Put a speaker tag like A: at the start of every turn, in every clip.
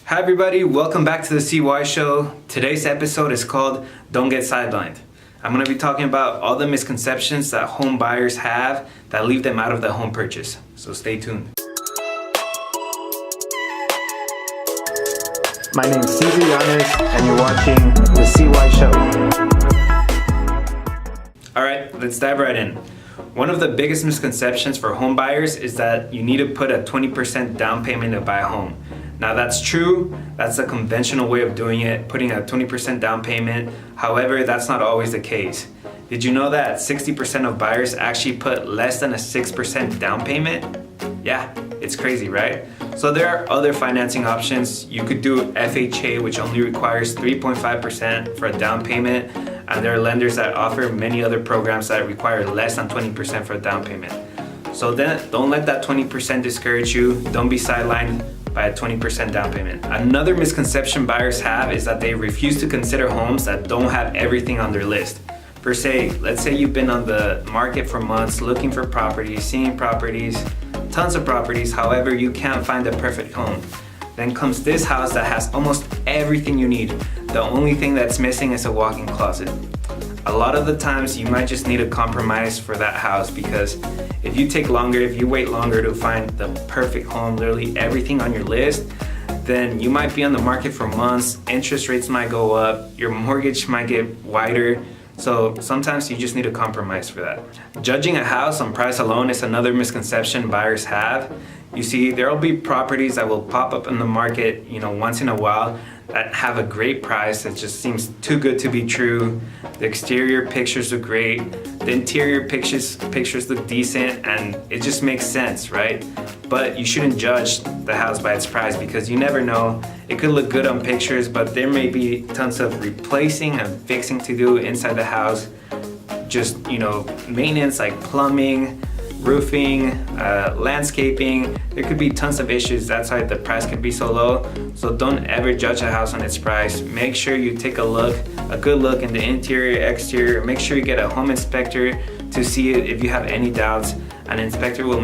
A: Hi everybody, welcome back to the CY Show. Today's episode is called Don't Get Sidelined. I'm going to be talking about all the misconceptions that home buyers have that leave them out of the home purchase. So stay tuned.
B: My name is Cesar Yanez and you're watching the CY Show.
A: Alright, let's dive right in. One of the biggest misconceptions for home buyers is that you need to put a 20% down payment to buy a home. Now that's true, that's a conventional way of doing it, putting a 20% down payment. However, that's not always the case. Did you know that 60% of buyers actually put less than a 6% down payment? Yeah, it's crazy, right? So there are other financing options. You could do FHA, which only requires 3.5% for a down payment, and there are lenders that offer many other programs that require less than 20% for a down payment. So then don't let that 20% discourage you. Don't be sidelined by a 20% down payment. Another misconception buyers have is that they refuse to consider homes that don't have everything on their list. Per se, let's say you've been on the market for months looking for properties, seeing properties, tons of properties, however you can't find the perfect home. Then comes this house that has almost everything you need. The only thing that's missing is a walk-in closet. A lot of the times you might just need a compromise for that house, because if you wait longer to find the perfect home, literally everything on your list, then you might be on the market for months, interest rates might go up, your mortgage might get wider, so sometimes you just need a compromise for that. Judging a house on price alone is another misconception buyers have. You see, there will be properties that will pop up in the market, once in a while, that have a great price that just seems too good to be true. The exterior pictures look great, the interior pictures look decent, and it just makes sense, right? But you shouldn't judge the house by its price, because you never know. It could look good on pictures, but there may be tons of replacing and fixing to do inside the house. Just, maintenance like plumbing, roofing, landscaping. There could be tons of issues. That's why the price could be so low. So don't ever judge a house on its price. Make sure you take a good look in the interior, exterior. Make sure you get a home inspector to see it if you have any doubts. An inspector will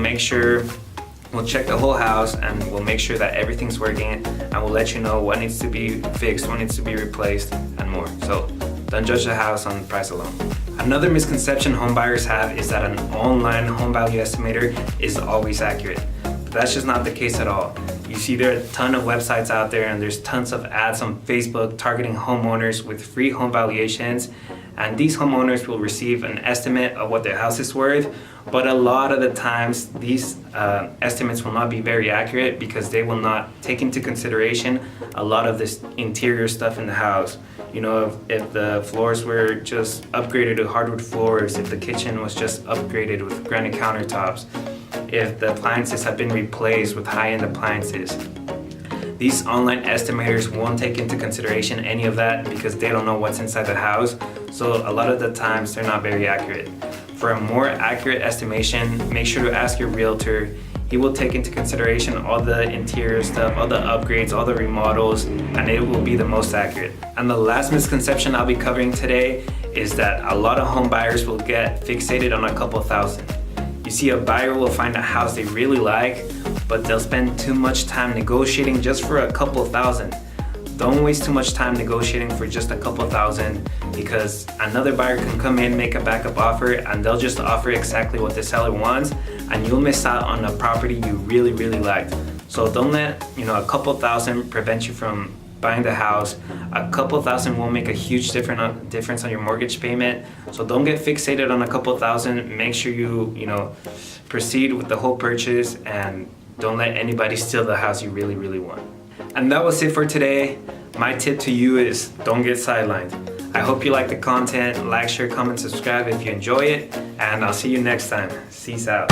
A: check the whole house and will make sure that everything's working, and will let you know what needs to be fixed, what needs to be replaced, and more. So don't judge the house on the price alone. Another misconception home buyers have is that an online home value estimator is always accurate. But that's just not the case at all. You see, there are a ton of websites out there, and there's tons of ads on Facebook targeting homeowners with free home valuations, and these homeowners will receive an estimate of what their house is worth, but a lot of the times these estimates will not be very accurate, because they will not take into consideration a lot of this interior stuff in the house. If the floors were just upgraded to hardwood floors, if the kitchen was just upgraded with granite countertops, if the appliances have been replaced with high-end appliances. These online estimators won't take into consideration any of that, because they don't know what's inside the house. So a lot of the times they're not very accurate. For a more accurate estimation, make sure to ask your realtor. He will take into consideration all the interior stuff, all the upgrades, all the remodels, and it will be the most accurate. And the last misconception I'll be covering today is that a lot of home buyers will get fixated on a couple thousand. You see, a buyer will find a house they really like, but they'll spend too much time negotiating just for a couple thousand. Don't waste too much time negotiating for just a couple thousand, because another buyer can come in, make a backup offer, and they'll just offer exactly what the seller wants, and you'll miss out on a property you really, really liked. So don't let a couple thousand prevent you from buying the house. A couple thousand will make a huge difference on your mortgage payment. So don't get fixated on a couple thousand. Make sure you proceed with the whole purchase, and don't let anybody steal the house you really, really want. And that was it for today. My tip to you is don't get sidelined. I hope you like the content. Like, share, comment, subscribe if you enjoy it, and I'll see you next time. Peace out.